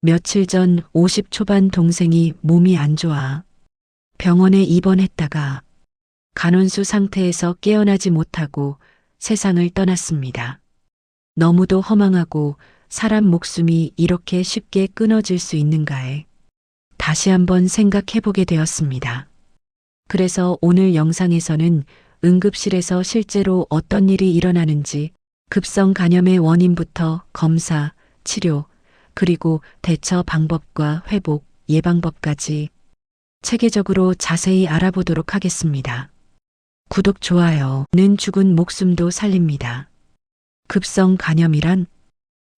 며칠 전 50 초반 동생이 몸이 안 좋아 병원에 입원했다가 간혼수 상태에서 깨어나지 못하고 세상을 떠났습니다. 너무도 허망하고 사람 목숨이 이렇게 쉽게 끊어질 수 있는가에 다시 한번 생각해보게 되었습니다. 그래서 오늘 영상에서는 응급실에서 실제로 어떤 일이 일어나는지 급성 간염의 원인부터 검사, 치료, 그리고 대처 방법과 회복, 예방법까지 체계적으로 자세히 알아보도록 하겠습니다. 구독, 좋아요는 죽은 목숨도 살립니다. 급성 간염이란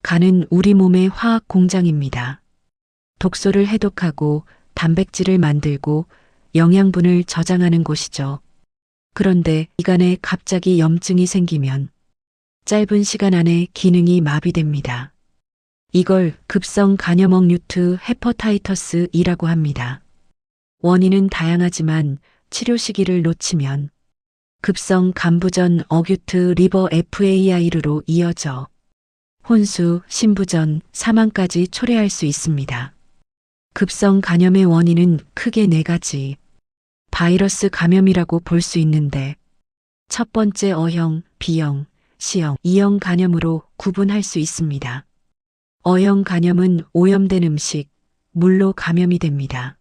간은 우리 몸의 화학 공장입니다. 독소를 해독하고 단백질을 만들고 영양분을 저장하는 곳이죠. 그런데 이 간에 갑자기 염증이 생기면 짧은 시간 안에 기능이 마비됩니다. 이걸 급성 간염 어큐트 헤퍼타이터스이라고 합니다. 원인은 다양하지만 치료 시기를 놓치면 급성 간부전 어큐트 리버 FAI로 이어져 혼수, 심부전, 사망까지 초래할 수 있습니다. 급성 간염의 원인은 크게 4가지. 바이러스 감염이라고 볼 수 있는데 첫 번째 O형, B형, C형, E형 간염으로 구분할 수 있습니다. O형 간염은 오염된 음식, 물로 감염이 됩니다.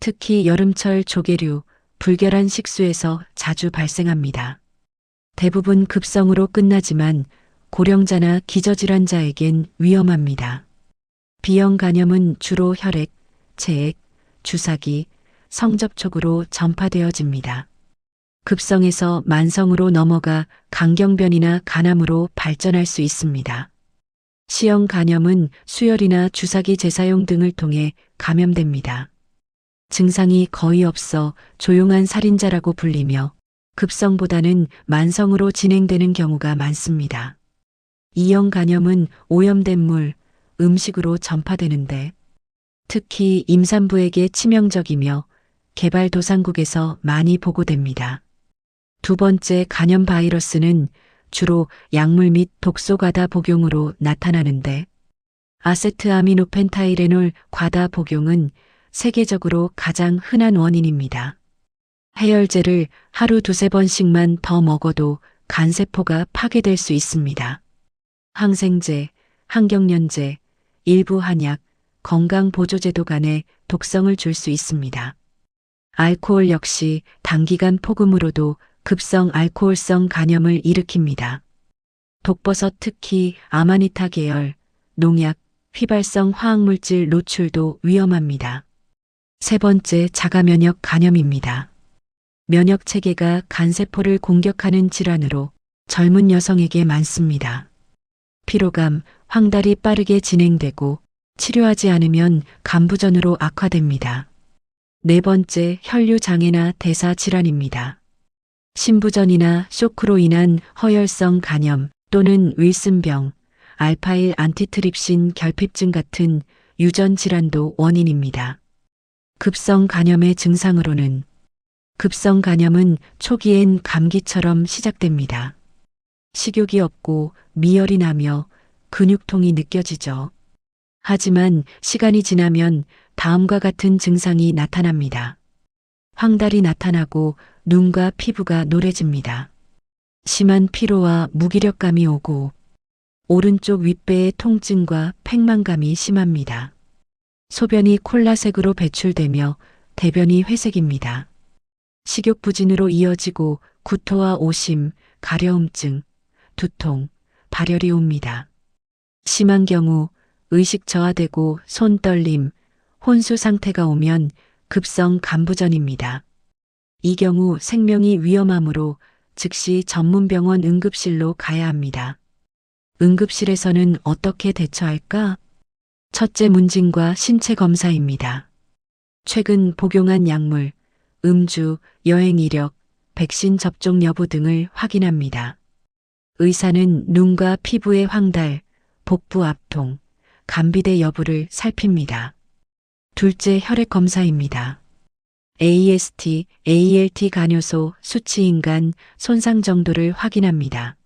특히 여름철 조개류, 불결한 식수에서 자주 발생합니다. 대부분 급성으로 끝나지만 고령자나 기저질환자에겐 위험합니다. B형 간염은 주로 혈액, 체액, 주사기, 성접촉으로 전파되어집니다. 급성에서 만성으로 넘어가 강경변이나 간암으로 발전할 수 있습니다. C형 간염은 수혈이나 주사기 재사용 등을 통해 감염됩니다. 증상이 거의 없어 조용한 살인자라고 불리며 급성보다는 만성으로 진행되는 경우가 많습니다. E형 간염은 오염된 물, 음식으로 전파되는데 특히 임산부에게 치명적이며 개발도상국에서 많이 보고됩니다. 두 번째 간염 바이러스는 주로 약물 및 독소 과다 복용으로 나타나는데 아세트아미노펜타이레놀 과다 복용은 세계적으로 가장 흔한 원인입니다. 해열제를 하루 2~3번씩만 더 먹어도 간세포가 파괴될 수 있습니다. 항생제, 항경련제, 일부 한약, 건강보조제도 간에 독성을 줄 수 있습니다. 알코올 역시 단기간 폭음으로도 급성 알코올성 간염을 일으킵니다. 독버섯, 특히 아마니타 계열, 농약, 휘발성 화학물질 노출도 위험합니다. 세 번째 자가면역 간염입니다. 면역체계가 간세포를 공격하는 질환으로 젊은 여성에게 많습니다. 피로감, 황달이 빠르게 진행되고 치료하지 않으면 간부전으로 악화됩니다. 네 번째 혈류장애나 대사질환입니다. 심부전이나 쇼크로 인한 허혈성 간염 또는 윌슨병, 알파일 안티트립신 결핍증 같은 유전 질환도 원인입니다. 급성 간염의 증상으로는 급성 간염은 초기엔 감기처럼 시작됩니다. 식욕이 없고 미열이 나며 근육통이 느껴지죠. 하지만 시간이 지나면 다음과 같은 증상이 나타납니다. 황달이 나타나고 눈과 피부가 노래집니다. 심한 피로와 무기력감이 오고 오른쪽 윗배의 통증과 팽만감이 심합니다. 소변이 콜라색으로 배출되며 대변이 회색입니다. 식욕부진으로 이어지고 구토와 오심, 가려움증, 두통, 발열이 옵니다. 심한 경우 의식 저하되고 손 떨림, 혼수 상태가 오면 급성 간부전입니다. 이 경우 생명이 위험하므로 즉시 전문병원 응급실로 가야 합니다. 응급실에서는 어떻게 대처할까? 첫째, 문진과 신체 검사입니다. 최근 복용한 약물, 음주, 여행 이력, 백신 접종 여부 등을 확인합니다. 의사는 눈과 피부의 황달, 복부 압통, 간비대 여부를 살핍니다. 둘째, 혈액 검사입니다. AST, ALT 간효소 수치 인간 손상 정도를 확인합니다.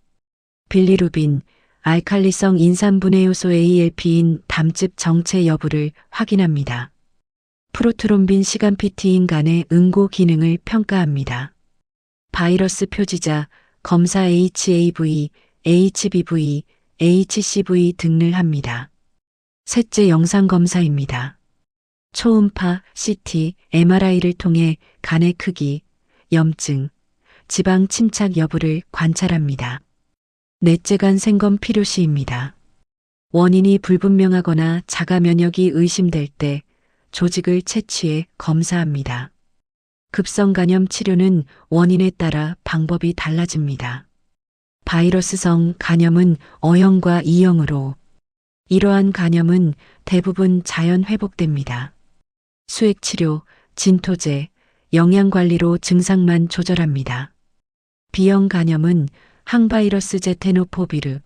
빌리루빈, 알칼리성 인산분해 요소 ALP인 담즙 정체 여부를 확인합니다. 프로트롬빈 시간 PT인 간의 응고 기능을 평가합니다. 바이러스 표지자, 검사 HAV, HBV, HCV 등을 합니다. 셋째 영상 검사입니다. 초음파, CT, MRI를 통해 간의 크기, 염증, 지방 침착 여부를 관찰합니다. 넷째 간 생검 필요시입니다. 원인이 불분명하거나 자가 면역이 의심될 때 조직을 채취해 검사합니다. 급성 간염 치료는 원인에 따라 방법이 달라집니다. 바이러스성 간염은 어형과 E형으로 이러한 간염은 대부분 자연 회복됩니다. 수액치료, 진토제, 영양관리로 증상만 조절합니다. B형 간염은 항바이러스 제테노포비르,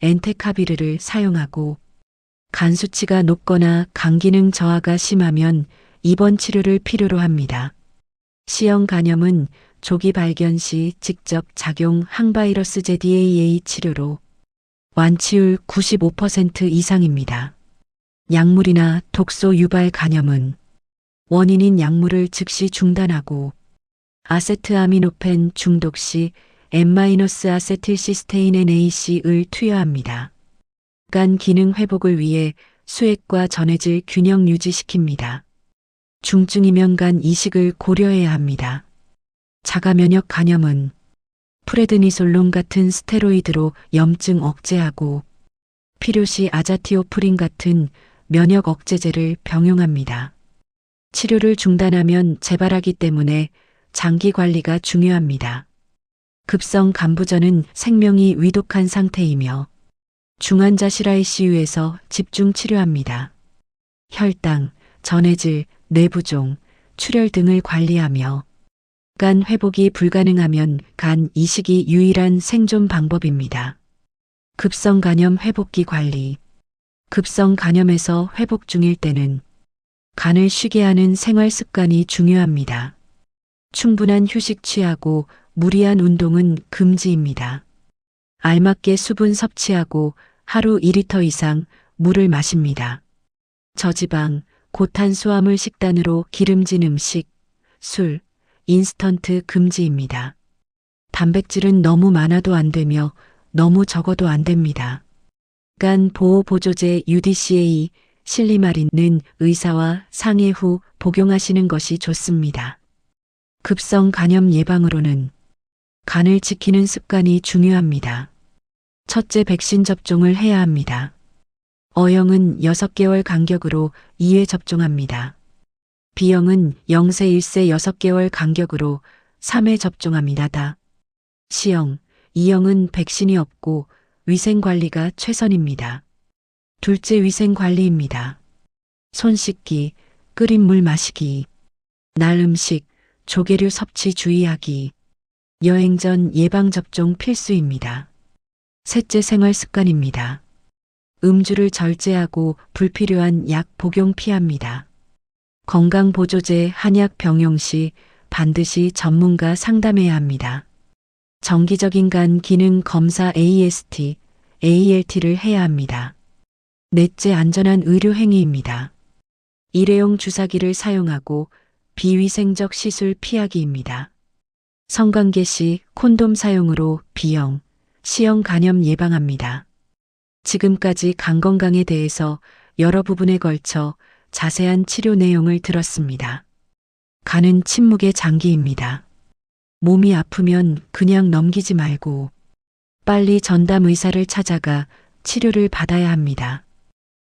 엔테카비르를 사용하고 간 수치가 높거나 간 기능 저하가 심하면 입원 치료를 필요로 합니다. C형 간염은 조기 발견 시 직접 작용 항바이러스 제DAA 치료로 완치율 95% 이상입니다. 약물이나 독소 유발 간염은 원인인 약물을 즉시 중단하고 아세트아미노펜 중독 시 N-아세틸시스테인 NaC을 투여합니다. 간 기능 회복을 위해 수액과 전해질 균형 유지시킵니다. 중증이면 간 이식을 고려해야 합니다. 자가 면역 간염은 프레드니솔론 같은 스테로이드로 염증 억제하고 필요시 아자티오프린 같은 면역 억제제를 병용합니다. 치료를 중단하면 재발하기 때문에 장기 관리가 중요합니다. 급성 간부전은 생명이 위독한 상태이며 중환자 실ICU에서 집중 치료합니다. 혈당, 전해질, 내부종, 출혈 등을 관리하며 간 회복이 불가능하면 간 이식이 유일한 생존 방법입니다. 급성 간염 회복기 관리. 급성 간염에서 회복 중일 때는 간을 쉬게 하는 생활 습관이 중요합니다. 충분한 휴식 취하고 무리한 운동은 금지입니다. 알맞게 수분 섭취하고 하루 2리터 이상 물을 마십니다. 저지방, 고탄수화물 식단으로 기름진 음식, 술, 인스턴트 금지입니다. 단백질은 너무 많아도 안 되며 너무 적어도 안 됩니다. 간 보호 보조제 UDCA, 실리마린은 의사와 상의 후 복용하시는 것이 좋습니다. 급성 간염 예방으로는 간을 지키는 습관이 중요합니다. 첫째 백신 접종을 해야 합니다. 어형은 6개월 간격으로 2회 접종합니다. B형은 0세 1세 6개월 간격으로 3회 접종합니다. C형, E형은 백신이 없고 위생관리가 최선입니다. 둘째 위생관리입니다. 손 씻기, 끓인 물 마시기, 날 음식, 조개류 섭취 주의하기, 여행 전 예방접종 필수입니다. 셋째 생활습관입니다. 음주를 절제하고 불필요한 약 복용 피합니다. 건강보조제 한약 병용 시 반드시 전문가 상담해야 합니다. 정기적인 간 기능 검사 AST, ALT를 해야 합니다. 넷째 안전한 의료 행위입니다. 일회용 주사기를 사용하고 비위생적 시술 피하기입니다. 성관계 시 콘돔 사용으로 B형, C형 간염 예방합니다. 지금까지 간 건강에 대해서 여러 부분에 걸쳐 자세한 치료 내용을 들었습니다. 간은 침묵의 장기입니다. 몸이 아프면 그냥 넘기지 말고 빨리 전담 의사를 찾아가 치료를 받아야 합니다.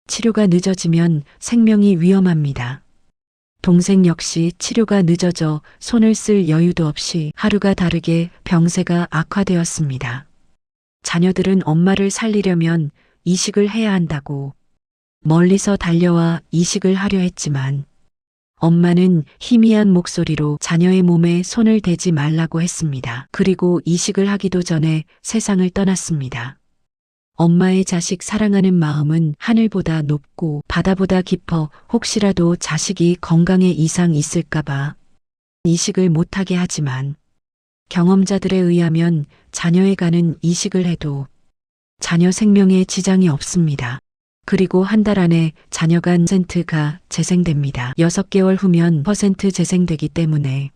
치료가 늦어지면 생명이 위험합니다. 동생 역시 치료가 늦어져 손을 쓸 여유도 없이 하루가 다르게 병세가 악화되었습니다. 자녀들은 엄마를 살리려면 이식을 해야 한다고 멀리서 달려와 이식을 하려 했지만 엄마는 희미한 목소리로 자녀의 몸에 손을 대지 말라고 했습니다. 그리고 이식을 하기도 전에 세상을 떠났습니다. 엄마의 자식 사랑하는 마음은 하늘보다 높고 바다보다 깊어 혹시라도 자식이 건강에 이상 있을까봐 이식을 못하게 하지만 경험자들에 의하면 자녀의 간은 이식을 해도 자녀 생명에 지장이 없습니다. 그리고 한 달 안에 자녀가 %가 재생됩니다. 6개월 후면 % 재생되기 때문에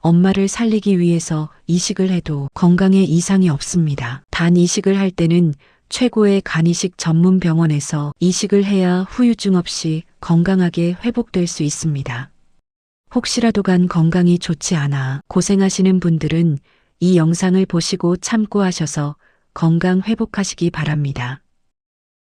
엄마를 살리기 위해서 이식을 해도 건강에 이상이 없습니다. 단 이식을 할 때는 최고의 간이식 전문 병원에서 이식을 해야 후유증 없이 건강하게 회복될 수 있습니다. 혹시라도 간 건강이 좋지 않아 고생하시는 분들은 이 영상을 보시고 참고하셔서 건강 회복하시기 바랍니다.